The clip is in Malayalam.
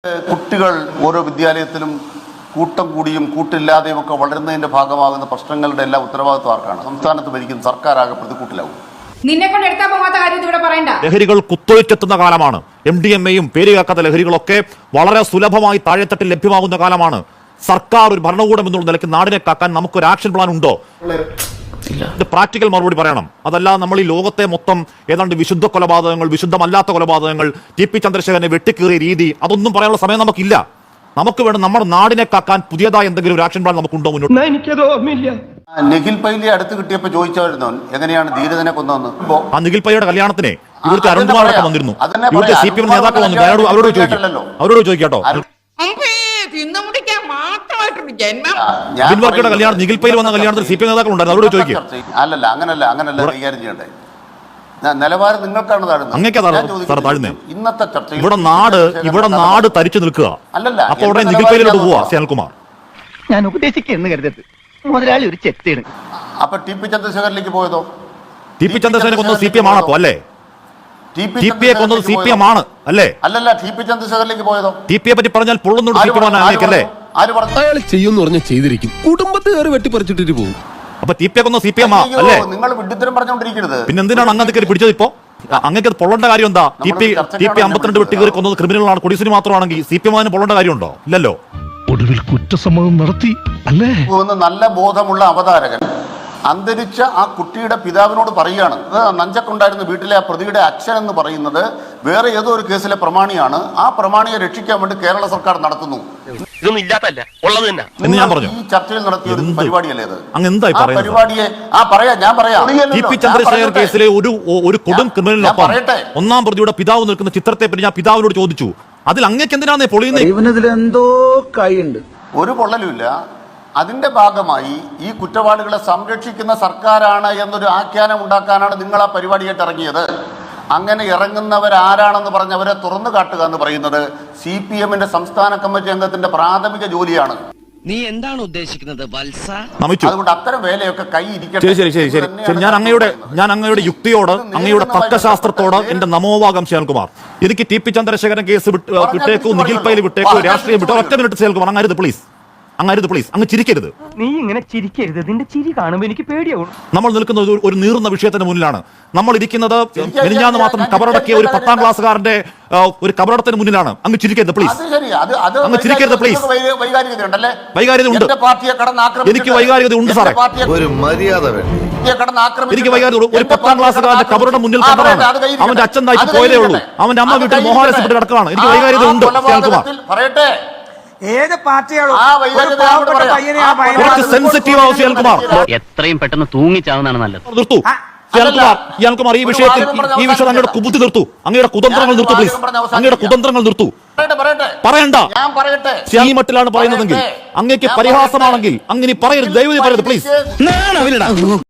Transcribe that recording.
കുട്ടികൾ ഓരോ വിദ്യാലയത്തിലും കൂട്ടം കൂടിയും കൂട്ടില്ലാതെയും ഒക്കെ വളരുന്നതിന്റെ ഭാഗമാകുന്ന പ്രശ്നങ്ങളുടെ എല്ലാ ഉത്തരവാദിത്വം ആർക്കാണ്? സംസ്ഥാനത്ത് ഭരിക്കുന്ന സർക്കാരാകെ പ്രതികൂട്ടിലാവും. നിന്നെ കൊണ്ട് എടുക്കാൻ പോകാത്ത കാര്യം ഇവിടെ പറയണ്ട. ലഹരികൾ കുത്തൊഴിച്ചെത്തുന്ന കാലമാണ്. MDMA-യും പേര് കേൾക്കാത്ത ലഹരികളൊക്കെ വളരെ സുലഭമായി താഴെത്തട്ടിൽ ലഭ്യമാകുന്ന കാലമാണ്. സർക്കാർ ഒരു ഭരണകൂടം എന്നുള്ള നിലയ്ക്ക് നാടിനെ കാക്കാൻ നമുക്കൊരു ആക്ഷൻ പ്ലാൻ ഉണ്ടോ? പ്രാക്ടിക്കൽ മറുപടി പറയണം. അതല്ല നമ്മൾ ഈ ലോകത്തെ മൊത്തം ഏതാണ്ട് വിശുദ്ധ കൊലപാതകങ്ങൾ, വിശുദ്ധമല്ലാത്ത കൊലപാതകങ്ങൾ, TP ചന്ദ്രശേഖരനെ വെട്ടിക്കേറിയ രീതി, അതൊന്നും പറയാനുള്ള സമയം നമുക്കില്ല. നമുക്ക് വേണം നമ്മുടെ നാടിനെ കാക്കാൻ പുതിയതായി എന്തെങ്കിലും ഒരു ആക്ഷൻ പ്ലാൻ നമുക്കുണ്ടോ മുന്നോട്ട്? എനിക്കത് ഓർമ്മയില്ല. നിഖിൽ പൈലിയെ അടുത്ത് കിട്ടിയപ്പോ ചോദിച്ചായിരുന്നു എങ്ങനെയാണ് ധീരതനെ കൊന്നതെന്ന്. ആ നിഖിൽ പൈയുടെ കല്യാണത്തിന് ഇവിടുത്തെ അരുൺകുമാറൊക്കെ വന്നിരുന്നു, ഇവിടുത്തെ CPM നേതാക്കൾ വന്നു. അവരോട് ചോദിക്കാട്ടോ. ബിൻവർക്കിയുടെ കല്യാണം, നിഖിൽ പൈൽ വന്ന കല്യാണത്തിൽ CPM നേതാക്കൾ ഉണ്ടായിരുന്നു, അവരോട് ചോദിക്കുക. അങ്ങനല്ല കൈകാര്യം ചെയ്യണ്ടേ. നിലവാരം നിങ്ങൾക്കാണ് താഴ്ന്നത്. ഇന്നത്തെ ചർച്ച ഇവിടെ നാട് തരിച്ചു നിൽക്കുക. അപ്പോൾ ഉടനെ നിഖിൽ പൈലിലോട്ട് പോവാ ശ്യാൽകുമാർ. ഞാൻ ഉപദേശിക്കുന്നു കരുതരുത്, മുതലാളി ഒരു ചെത്തിയാണ്. അപ്പൊ TP ചന്ദ്രശേഖരനിലേക്ക് പോയതോ? TP ചന്ദ്രശേഖരനെ കൊന്നത് CPM ആണ്. അപ്പോ അല്ലേ TP കൊന്നത് CPM ആണ് അല്ലേ? അല്ലല്ല, TP ചന്ദ്രശേഖരനിലേക്ക് പോയതോ? TP പറ്റി പറഞ്ഞാൽ പൊള്ളുന്നോട് CPM അല്ലേ? അയാൾ ചെയ്യുമെന്ന് പറഞ്ഞാൽ ചെയ്തിരിക്കും. കുടുംബത്തുകാർ വെട്ടിപ്പറിച്ചിട്ടിട്ട് പോകും. അപ്പൊ TP കൊന്നത് CPM അല്ലേ? നിങ്ങൾ വിഡ്ഢിത്തരം പറഞ്ഞുകൊണ്ടിരിക്കരുത്. പിന്നെ എന്തിനാണ് അങ്ങ് കയറി പിടിച്ചത്? ഇപ്പോ അങ്ങക്ക് പൊള്ളേണ്ട കാര്യം എന്താ? TP 52 വെട്ടിക്കയറി കൊന്നത് ക്രിമിനലാണ്, കൊടീശ്വരി മാത്രമാണെങ്കിൽ CPM അതിന് പൊള്ളേണ്ട കാര്യമുണ്ടോ? ഇല്ലല്ലോ. ഒടുവിൽ കുറ്റസമ്മതം നടത്തി അല്ലേ? നല്ല ബോധമുള്ള അവതാരകൻ അന്തരിച്ച ആ കുട്ടിയുടെ പിതാവിനോട് പറയുകയാണ്, നഞ്ചക്കുണ്ടായിരുന്ന വീട്ടിലെ ആ പ്രതിയുടെ അച്ഛൻ എന്ന് പറയുന്നത് വേറെ ഏതോ ഒരു കേസിലെ പ്രമാണിയാണ്, ആ പ്രമാണിയെ രക്ഷിക്കാൻ വേണ്ടി കേരള സർക്കാർ നടത്തുന്നു എന്ന് ഞാൻ പറഞ്ഞു. ഈ ചർച്ചയിൽ നടത്തിയ ഒരു പരിപാടിയല്ലേ അത്? പരിപാടിയെ ഞാൻ പറയാം. TP ചന്ദ്രശേഖർ കേസിലെ ഒരു കൊടും ക്രിമിനലിനൊപ്പം ഒന്നാം പ്രതിയുടെ പിതാവ് നിൽക്കുന്ന ചിത്രത്തെ പറ്റി ഞാൻ പിതാവിനോട് ചോദിച്ചു. അതിൽ അങ്ങേക്ക് എന്തിനാണ് പൊളിയുന്നത്? എന്തോ കൈയുണ്ട്. ഒരു പൊള്ളലുമില്ല. അതിന്റെ ഭാഗമായി ഈ കുറ്റവാളികളെ സംരക്ഷിക്കുന്ന സർക്കാരാണ് എന്നൊരു ആഖ്യാനം ഉണ്ടാക്കാനാണ് നിങ്ങൾ ആ പരിപാടിയായിട്ട് ഇറങ്ങിയത്. അങ്ങനെ ഇറങ്ങുന്നവരാരാണെന്ന് പറഞ്ഞ് അവരെ തുറന്നു കാട്ടുക എന്ന് പറയുന്നത് CPM-ന്റെ സംസ്ഥാന കമ്മിറ്റി അംഗത്തിന്റെ പ്രാഥമിക ജോലിയാണ്. നീ എന്താണ് ഉദ്ദേശിക്കുന്നത് വത്സ? അതുകൊണ്ട് അത്തരം വേലയൊക്കെ കൈ ഇരിക്കട്ടെ. ശരി. ഞാൻ അങ്ങയുടെ യുക്തിയോട്, അങ്ങയുടെ തർക്കശാസ്ത്രത്തോട് എന്റെ നമോവാകം ശ്യാൽകുമാർ. എനിക്ക് TP ചന്ദ്രശേഖരൻ കേസ് വിട്ടേക്കു, നിഖിൽ പൈൽ വിട്ടേക്കു, രാഷ്ട്രീയം വിട്ടു. ഒറ്റ മിനിറ്റ് ശ്യാൽകുമാർ, അങ്ങരുത് പ്ലീസ്. അങ്ങ് ചിരിക്കരുത്. നീ ഇങ്ങനെ ചിരിക്കരുത്, നിന്റെ ചിരി കാണുമ്പോൾ എനിക്ക് പേടിയാവും. നമ്മൾ നിൽക്കുന്നത് ഒരു നീറുന്ന വിഷയത്തിന് മുന്നിലാണ്. നമ്മൾ ഇരിക്കുന്നത് മിനിഞ്ഞാന്ന് മാത്രം കബറടക്കിയ ഒരു 10ാം ക്ലാസ്സുകാരന്റെ ഒരു കബറടത്തിന് മുന്നിലാണ്. അങ്ങ് ചിരിക്കരുത് പ്ലീസ്. അങ്ങ് ചിരിക്കരുത് പ്ലീസ്. വൈകാര്യത ഉണ്ട്. എനിക്ക് വൈകാര്യത ഉണ്ട് സാറേ. ഒരു മര്യാദ വേണം. എനിക്ക് വൈകാര്യത. ഒരു 10ാം ക്ലാസ്സുകാരന്റെ കബറുടെ മുന്നിൽ കണ്ടതാണ്. അവന്റെ അച്ഛൻ താഴ്ച പോയതേ ഉള്ളൂ. അവന്റെ അമ്മ വീട്ടിൽ മോഹാലസ്യപ്പെട്ട് കിടക്കുകയാണ്. എനിക്ക് വൈകാര്യത ഉണ്ട് ശ്യാൽകുമാർ. ഏത് പാർട്ടിയാണോ സെൻസിറ്റീവ് ആവും ശ്യാൽകുമാർ. എത്രയും പെട്ടെന്ന് തൂങ്ങിച്ചാവുന്നതാണ് നല്ലത്. നിർത്തൂ ശ്യാൽകുമാർ. ഈ വിഷയത്തിൽ അങ്ങയുടെ കുബുദ്ധി നിർത്തൂ. അങ്ങയുടെ കുതന്ത്രങ്ങൾ നിർത്തൂ പ്ലീസ്. അങ്ങയുടെ കുതന്ത്രങ്ങൾ നിർത്തൂ. പറയണ്ട. ഈ മട്ടിലാണ് പറയുന്നതെങ്കിൽ, അങ്ങേക്ക് പരിഹാസമാണെങ്കിൽ അങ്ങനെ പറയരുത്, ദയവായി പറയരുത് പ്ലീസ്.